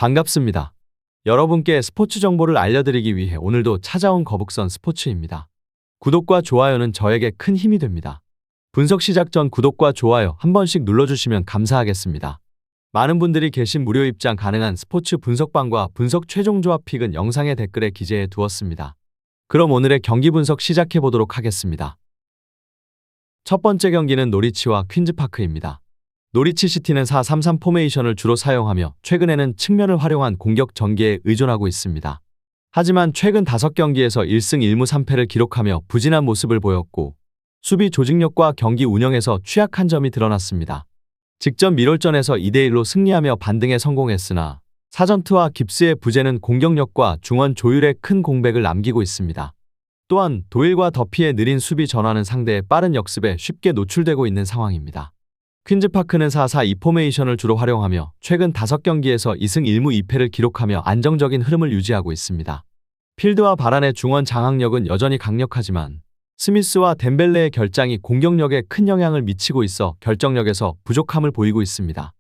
반갑습니다. 여러분께 스포츠 정보를 알려드리기 위해 오늘도 찾아온 거북선 스포츠입니다. 구독과 좋아요는 저에게 큰 힘이 됩니다. 분석 시작 전 구독과 좋아요 한 번씩 눌러주시면 감사하겠습니다. 많은 분들이 계신 무료 입장 가능한 스포츠 분석방과 분석 최종 조합 픽은 영상의 댓글에 기재해 두었습니다. 그럼 오늘의 경기 분석 시작해 보도록 하겠습니다. 첫 번째 경기는 노리치와 퀸즈파크입니다. 노리치 시티는 4-3-3 포메이션을 주로 사용하며 최근에는 측면을 활용한 공격 전개에 의존하고 있습니다. 하지만 최근 5경기에서 1승 1무 3패를 기록하며 부진한 모습을 보였고 수비 조직력과 경기 운영에서 취약한 점이 드러났습니다. 직전 미롤전에서 2대1로 승리하며 반등에 성공했으나 사전트와 깁스의 부재는 공격력과 중원 조율에 큰 공백을 남기고 있습니다. 또한 도일과 더피의 느린 수비 전환은 상대의 빠른 역습에 쉽게 노출되고 있는 상황입니다. 퀸즈파크는 4-4-2 포메이션을 주로 활용하며 최근 5경기에서 2승 1무 2패를 기록하며 안정적인 흐름을 유지하고 있습니다. 필드와 바란의 중원 장악력은 여전히 강력하지만 스미스와 덴벨레의 결장이 공격력에 큰 영향을 미치고 있어 결정력에서 부족함을 보이고 있습니다.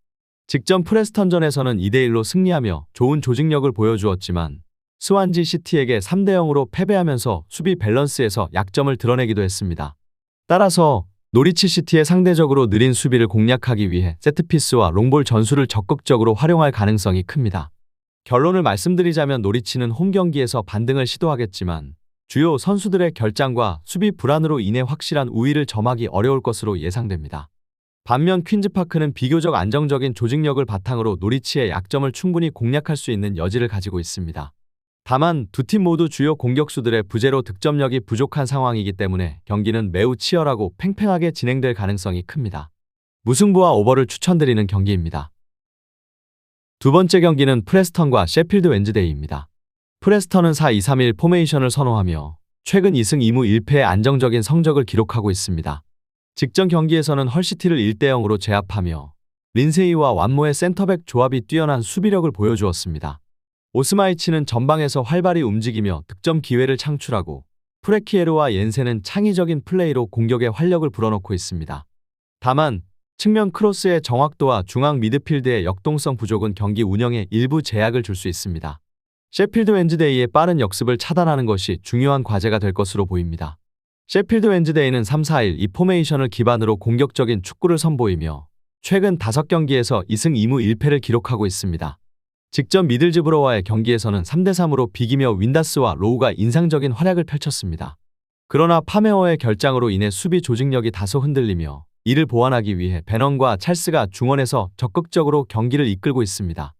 직전 프레스턴전에서는 2대1로 승리하며 좋은 조직력을 보여주었지만 스완지 시티에게 3대0으로 패배하면서 수비 밸런스에서 약점을 드러내기도 했습니다. 따라서 노리치 시티의 상대적으로 느린 수비를 공략하기 위해 세트피스와 롱볼 전술을 적극적으로 활용할 가능성이 큽니다. 결론을 말씀드리자면 노리치는 홈 경기에서 반등을 시도하겠지만 주요 선수들의 결장과 수비 불안으로 인해 확실한 우위를 점하기 어려울 것으로 예상됩니다. 반면 퀸즈파크는 비교적 안정적인 조직력을 바탕으로 노리치의 약점을 충분히 공략할 수 있는 여지를 가지고 있습니다. 다만 두 팀 모두 주요 공격수들의 부재로 득점력이 부족한 상황이기 때문에 경기는 매우 치열하고 팽팽하게 진행될 가능성이 큽니다. 무승부와 오버를 추천드리는 경기입니다. 두 번째 경기는 프레스턴과 셰필드 웬즈데이입니다. 프레스턴은 4-2-3-1 포메이션을 선호하며 최근 2승 2무 1패의 안정적인 성적을 기록하고 있습니다. 직전 경기에서는 헐시티를 1대0으로 제압하며 린세이와 완모의 센터백 조합이 뛰어난 수비력을 보여주었습니다. 오스마이치는 전방에서 활발히 움직이며 득점 기회를 창출하고 프레키에르와 옌센은 창의적인 플레이로 공격에 활력을 불어넣고 있습니다. 다만 측면 크로스의 정확도와 중앙 미드필드의 역동성 부족은 경기 운영에 일부 제약을 줄 수 있습니다. 셰필드 웬즈데이의 빠른 역습을 차단하는 것이 중요한 과제가 될 것으로 보입니다. 셰필드 웬즈데이는 3-4-1 포메이션을 기반으로 공격적인 축구를 선보이며 최근 5경기에서 2승 2무 1패를 기록하고 있습니다. 직전 미들즈브로와의 경기에서는 3대3으로 비기며 윈다스와 로우가 인상적인 활약을 펼쳤습니다. 그러나 파메어의 결장으로 인해 수비 조직력이 다소 흔들리며 이를 보완하기 위해 베넌과 찰스가 중원에서 적극적으로 경기를 이끌고 있습니다.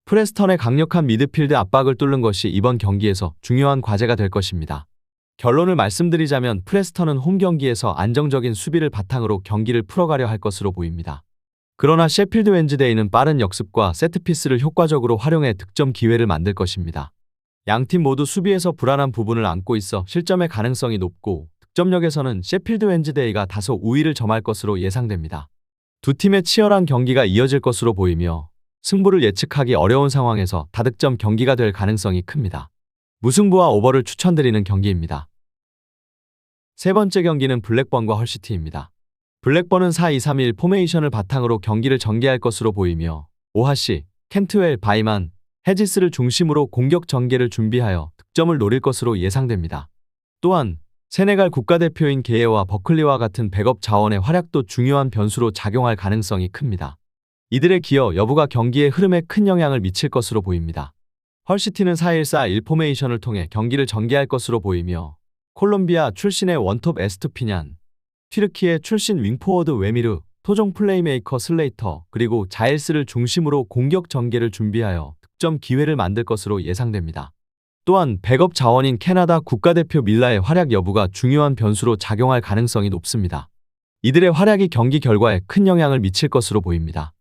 프레스턴의 강력한 미드필드 압박을 뚫는 것이 이번 경기에서 중요한 과제가 될 것입니다. 결론을 말씀드리자면 프레스턴은 홈 경기에서 안정적인 수비를 바탕으로 경기를 풀어가려 할 것으로 보입니다. 그러나 셰필드 웬즈데이는 빠른 역습과 세트피스를 효과적으로 활용해 득점 기회를 만들 것입니다. 양팀 모두 수비에서 불안한 부분을 안고 있어 실점의 가능성이 높고 득점력에서는 셰필드 웬즈데이가 다소 우위를 점할 것으로 예상됩니다. 두 팀의 치열한 경기가 이어질 것으로 보이며 승부를 예측하기 어려운 상황에서 다득점 경기가 될 가능성이 큽니다. 무승부와 오버를 추천드리는 경기입니다. 세 번째 경기는 블랙번과 헐시티입니다. 블랙번은 4-2-3-1 포메이션을 바탕으로 경기를 전개할 것으로 보이며 오하시, 켄트웰, 바이만, 헤지스를 중심으로 공격 전개를 준비하여 득점을 노릴 것으로 예상됩니다. 또한 세네갈 국가대표인 게예와 버클리와 같은 백업 자원의 활약도 중요한 변수로 작용할 가능성이 큽니다. 이들의 기여 여부가 경기의 흐름에 큰 영향을 미칠 것으로 보입니다. 헐시티는 4-1-4-1 포메이션을 통해 경기를 전개할 것으로 보이며 콜롬비아 출신의 원톱 에스투피냔, 튀르키예 출신 윙포워드 웨미르, 토종 플레이메이커 슬레이터, 그리고 자일스를 중심으로 공격 전개를 준비하여 득점 기회를 만들 것으로 예상됩니다. 또한 백업 자원인 캐나다 국가대표 밀라의 활약 여부가 중요한 변수로 작용할 가능성이 높습니다. 이들의 활약이 경기 결과에 큰 영향을 미칠 것으로 보입니다.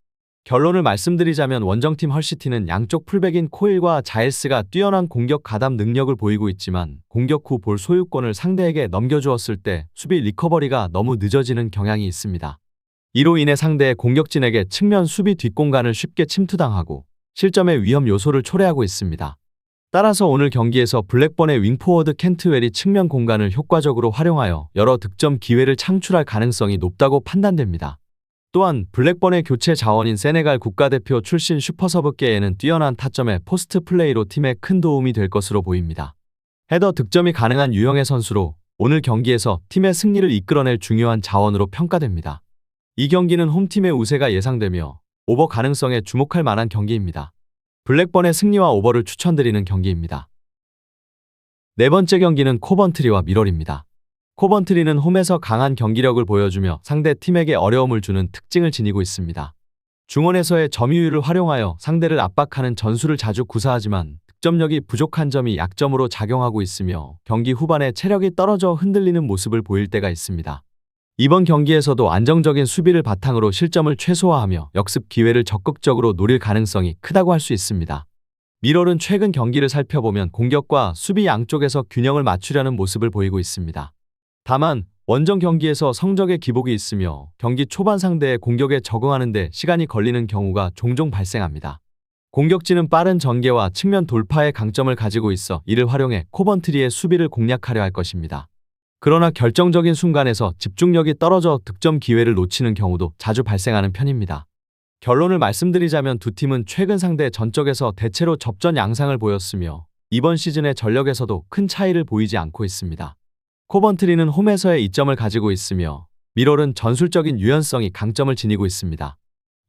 결론을 말씀드리자면 원정팀 헐시티는 양쪽 풀백인 코일과 자일스가 뛰어난 공격 가담 능력을 보이고 있지만 공격 후 볼 소유권을 상대에게 넘겨주었을 때 수비 리커버리가 너무 늦어지는 경향이 있습니다. 이로 인해 상대의 공격진에게 측면 수비 뒷공간을 쉽게 침투당하고 실점의 위험 요소를 초래하고 있습니다. 따라서 오늘 경기에서 블랙번의 윙포워드 켄트웰이 측면 공간을 효과적으로 활용하여 여러 득점 기회를 창출할 가능성이 높다고 판단됩니다. 또한 블랙번의 교체 자원인 세네갈 국가대표 출신 슈퍼서브계에는 뛰어난 타점에 포스트 플레이로 팀에 큰 도움이 될 것으로 보입니다. 헤더 득점이 가능한 유형의 선수로 오늘 경기에서 팀의 승리를 이끌어낼 중요한 자원으로 평가됩니다. 이 경기는 홈팀의 우세가 예상되며 오버 가능성에 주목할 만한 경기입니다. 블랙번의 승리와 오버를 추천드리는 경기입니다. 네 번째 경기는 코번트리와 미럴입니다. 코번트리는 홈에서 강한 경기력을 보여주며 상대 팀에게 어려움을 주는 특징을 지니고 있습니다. 중원에서의 점유율을 활용하여 상대를 압박하는 전술을 자주 구사하지만 득점력이 부족한 점이 약점으로 작용하고 있으며 경기 후반에 체력이 떨어져 흔들리는 모습을 보일 때가 있습니다. 이번 경기에서도 안정적인 수비를 바탕으로 실점을 최소화하며 역습 기회를 적극적으로 노릴 가능성이 크다고 할 수 있습니다. 미럴은 최근 경기를 살펴보면 공격과 수비 양쪽에서 균형을 맞추려는 모습을 보이고 있습니다. 다만 원정 경기에서 성적의 기복이 있으며 경기 초반 상대의 공격에 적응하는 데 시간이 걸리는 경우가 종종 발생합니다. 공격진은 빠른 전개와 측면 돌파의 강점을 가지고 있어 이를 활용해 코번트리의 수비를 공략하려 할 것입니다. 그러나 결정적인 순간에서 집중력이 떨어져 득점 기회를 놓치는 경우도 자주 발생하는 편입니다. 결론을 말씀드리자면 두 팀은 최근 상대 전적에서 대체로 접전 양상을 보였으며 이번 시즌의 전력에서도 큰 차이를 보이지 않고 있습니다. 코번트리는 홈에서의 이점을 가지고 있으며 미럴은 전술적인 유연성이 강점을 지니고 있습니다.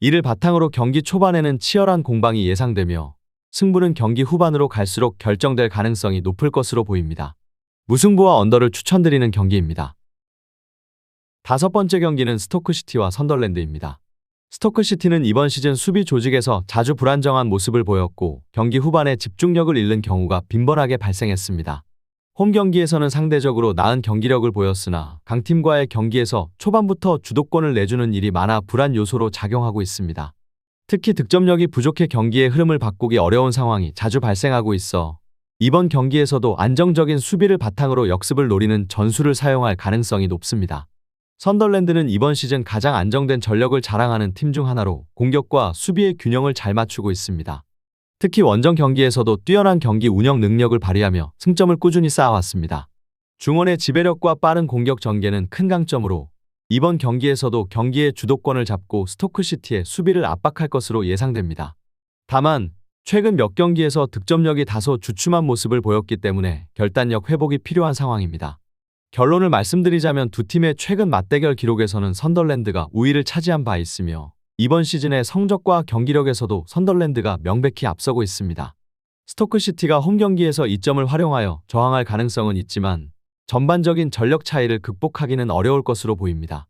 이를 바탕으로 경기 초반에는 치열한 공방이 예상되며 승부는 경기 후반으로 갈수록 결정될 가능성이 높을 것으로 보입니다. 무승부와 언더를 추천드리는 경기입니다. 다섯 번째 경기는 스토크시티와 선덜랜드입니다. 스토크시티는 이번 시즌 수비 조직에서 자주 불안정한 모습을 보였고 경기 후반에 집중력을 잃는 경우가 빈번하게 발생했습니다. 홈 경기에서는 상대적으로 나은 경기력을 보였으나 강팀과의 경기에서 초반부터 주도권을 내주는 일이 많아 불안 요소로 작용하고 있습니다. 특히 득점력이 부족해 경기의 흐름을 바꾸기 어려운 상황이 자주 발생하고 있어 이번 경기에서도 안정적인 수비를 바탕으로 역습을 노리는 전술을 사용할 가능성이 높습니다. 선덜랜드는 이번 시즌 가장 안정된 전력을 자랑하는 팀 중 하나로 공격과 수비의 균형을 잘 맞추고 있습니다. 특히 원정 경기에서도 뛰어난 경기 운영 능력을 발휘하며 승점을 꾸준히 쌓아왔습니다. 중원의 지배력과 빠른 공격 전개는 큰 강점으로 이번 경기에서도 경기의 주도권을 잡고 스토크시티의 수비를 압박할 것으로 예상됩니다. 다만 최근 몇 경기에서 득점력이 다소 주춤한 모습을 보였기 때문에 결단력 회복이 필요한 상황입니다. 결론을 말씀드리자면 두 팀의 최근 맞대결 기록에서는 선덜랜드가 우위를 차지한 바 있으며 이번 시즌의 성적과 경기력에서도 선덜랜드가 명백히 앞서고 있습니다. 스토크시티가 홈 경기에서 이점을 활용하여 저항할 가능성은 있지만 전반적인 전력 차이를 극복하기는 어려울 것으로 보입니다.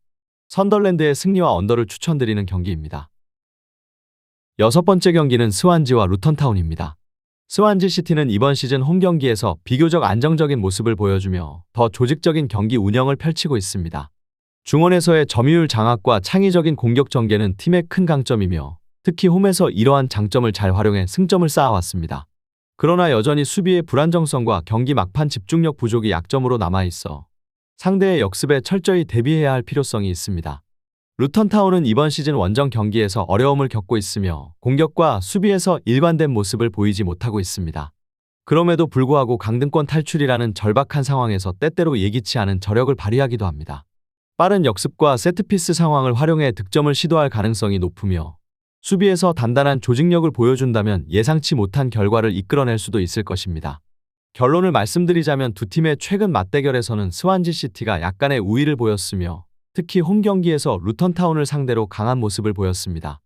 선덜랜드의 승리와 언더를 추천드리는 경기입니다. 여섯 번째 경기는 스완지와 루턴타운입니다. 스완지 시티는 이번 시즌 홈 경기에서 비교적 안정적인 모습을 보여주며 더 조직적인 경기 운영을 펼치고 있습니다. 중원에서의 점유율 장악과 창의적인 공격 전개는 팀의 큰 강점이며 특히 홈에서 이러한 장점을 잘 활용해 승점을 쌓아왔습니다. 그러나 여전히 수비의 불안정성과 경기 막판 집중력 부족이 약점으로 남아있어 상대의 역습에 철저히 대비해야 할 필요성이 있습니다. 루턴타운은 이번 시즌 원정 경기에서 어려움을 겪고 있으며 공격과 수비에서 일관된 모습을 보이지 못하고 있습니다. 그럼에도 불구하고 강등권 탈출이라는 절박한 상황에서 때때로 예기치 않은 저력을 발휘하기도 합니다. 빠른 역습과 세트피스 상황을 활용해 득점을 시도할 가능성이 높으며 수비에서 단단한 조직력을 보여준다면 예상치 못한 결과를 이끌어낼 수도 있을 것입니다. 결론을 말씀드리자면 두 팀의 최근 맞대결에서는 스완지 시티가 약간의 우위를 보였으며 특히 홈 경기에서 루턴타운을 상대로 강한 모습을 보였습니다.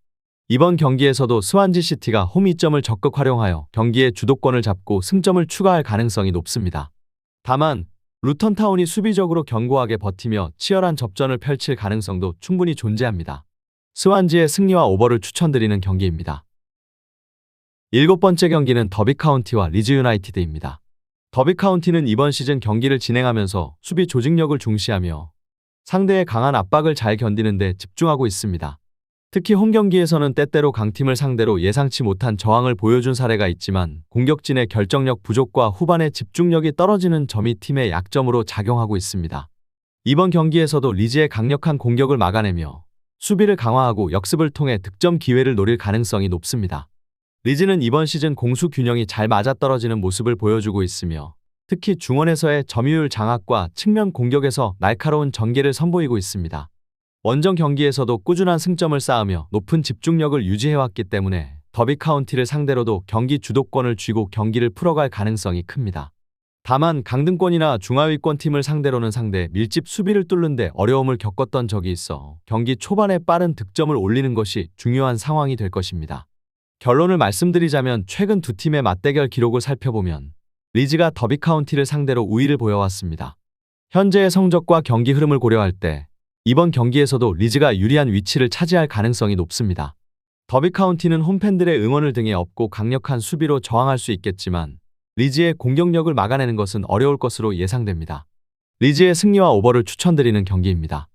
이번 경기에서도 스완지 시티가 홈 이점을 적극 활용하여 경기의 주도권을 잡고 승점을 추가할 가능성이 높습니다. 다만 루턴타운이 수비적으로 견고하게 버티며 치열한 접전을 펼칠 가능성도 충분히 존재합니다. 스완지의 승리와 오버를 추천드리는 경기입니다. 일곱 번째 경기는 더비 카운티와 리즈 유나이티드입니다. 더비 카운티는 이번 시즌 경기를 진행하면서 수비 조직력을 중시하며 상대의 강한 압박을 잘 견디는 데 집중하고 있습니다. 특히 홈 경기에서는 때때로 강팀을 상대로 예상치 못한 저항을 보여준 사례가 있지만 공격진의 결정력 부족과 후반의 집중력이 떨어지는 점이 팀의 약점으로 작용하고 있습니다. 이번 경기에서도 리즈의 강력한 공격을 막아내며 수비를 강화하고 역습을 통해 득점 기회를 노릴 가능성이 높습니다. 리즈는 이번 시즌 공수 균형이 잘 맞아떨어지는 모습을 보여주고 있으며 특히 중원에서의 점유율 장악과 측면 공격에서 날카로운 전개를 선보이고 있습니다. 원정 경기에서도 꾸준한 승점을 쌓으며 높은 집중력을 유지해왔기 때문에 더비 카운티를 상대로도 경기 주도권을 쥐고 경기를 풀어갈 가능성이 큽니다. 다만 강등권이나 중하위권 팀을 상대로는 상대 밀집 수비를 뚫는데 어려움을 겪었던 적이 있어 경기 초반에 빠른 득점을 올리는 것이 중요한 상황이 될 것입니다. 결론을 말씀드리자면 최근 두 팀의 맞대결 기록을 살펴보면 리즈가 더비 카운티를 상대로 우위를 보여왔습니다. 현재의 성적과 경기 흐름을 고려할 때 이번 경기에서도 리즈가 유리한 위치를 차지할 가능성이 높습니다. 더비 카운티는 홈팬들의 응원을 등에 업고 강력한 수비로 저항할 수 있겠지만 리즈의 공격력을 막아내는 것은 어려울 것으로 예상됩니다. 리즈의 승리와 오버를 추천드리는 경기입니다.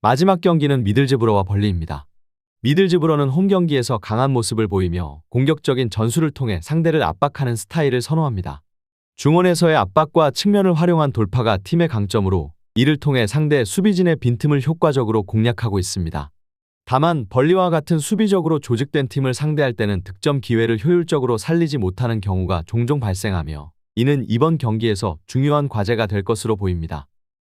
마지막 경기는 미들즈브러와 벌리입니다. 미들즈브러는 홈 경기에서 강한 모습을 보이며 공격적인 전술을 통해 상대를 압박하는 스타일을 선호합니다. 중원에서의 압박과 측면을 활용한 돌파가 팀의 강점으로 이를 통해 상대 수비진의 빈틈을 효과적으로 공략하고 있습니다. 다만 벌리와 같은 수비적으로 조직된 팀을 상대할 때는 득점 기회를 효율적으로 살리지 못하는 경우가 종종 발생하며 이는 이번 경기에서 중요한 과제가 될 것으로 보입니다.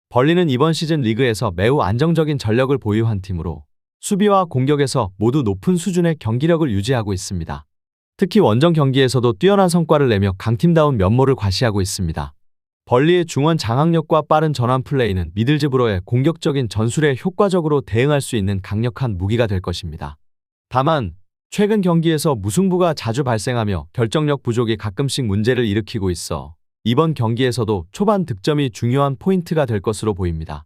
벌리는 이번 시즌 리그에서 매우 안정적인 전력을 보유한 팀으로 수비와 공격에서 모두 높은 수준의 경기력을 유지하고 있습니다. 특히 원정 경기에서도 뛰어난 성과를 내며 강팀다운 면모를 과시하고 있습니다. 벌리의 중원 장악력과 빠른 전환 플레이는 미들즈브러의 공격적인 전술에 효과적으로 대응할 수 있는 강력한 무기가 될 것입니다. 다만 최근 경기에서 무승부가 자주 발생하며 결정력 부족이 가끔씩 문제를 일으키고 있어 이번 경기에서도 초반 득점이 중요한 포인트가 될 것으로 보입니다.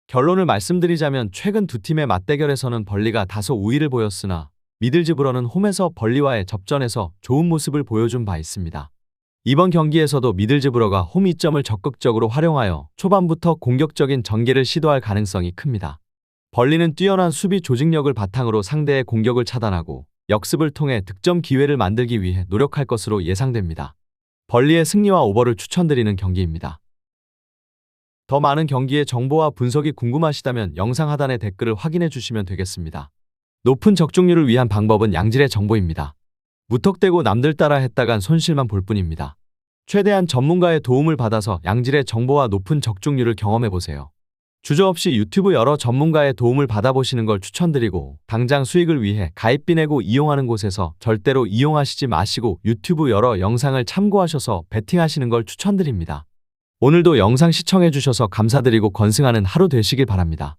결론을 말씀드리자면 최근 두 팀의 맞대결에서는 벌리가 다소 우위를 보였으나 미들즈브러는 홈에서 벌리와의 접전에서 좋은 모습을 보여준 바 있습니다. 이번 경기에서도 미들즈브러가 홈 이점을 적극적으로 활용하여 초반부터 공격적인 전개를 시도할 가능성이 큽니다. 벌리는 뛰어난 수비 조직력을 바탕으로 상대의 공격을 차단하고 역습을 통해 득점 기회를 만들기 위해 노력할 것으로 예상됩니다. 벌리의 승리와 오버를 추천드리는 경기입니다. 더 많은 경기의 정보와 분석이 궁금하시다면 영상 하단의 댓글을 확인해 주시면 되겠습니다. 높은 적중률을 위한 방법은 양질의 정보입니다. 무턱대고 남들 따라 했다간 손실만 볼 뿐입니다. 최대한 전문가의 도움을 받아서 양질의 정보와 높은 적중률을 경험해보세요. 주저없이 유튜브 여러 전문가의 도움을 받아보시는 걸 추천드리고 당장 수익을 위해 가입비 내고 이용하는 곳에서 절대로 이용하시지 마시고 유튜브 여러 영상을 참고하셔서 베팅하시는 걸 추천드립니다. 오늘도 영상 시청해주셔서 감사드리고 건승하는 하루 되시길 바랍니다.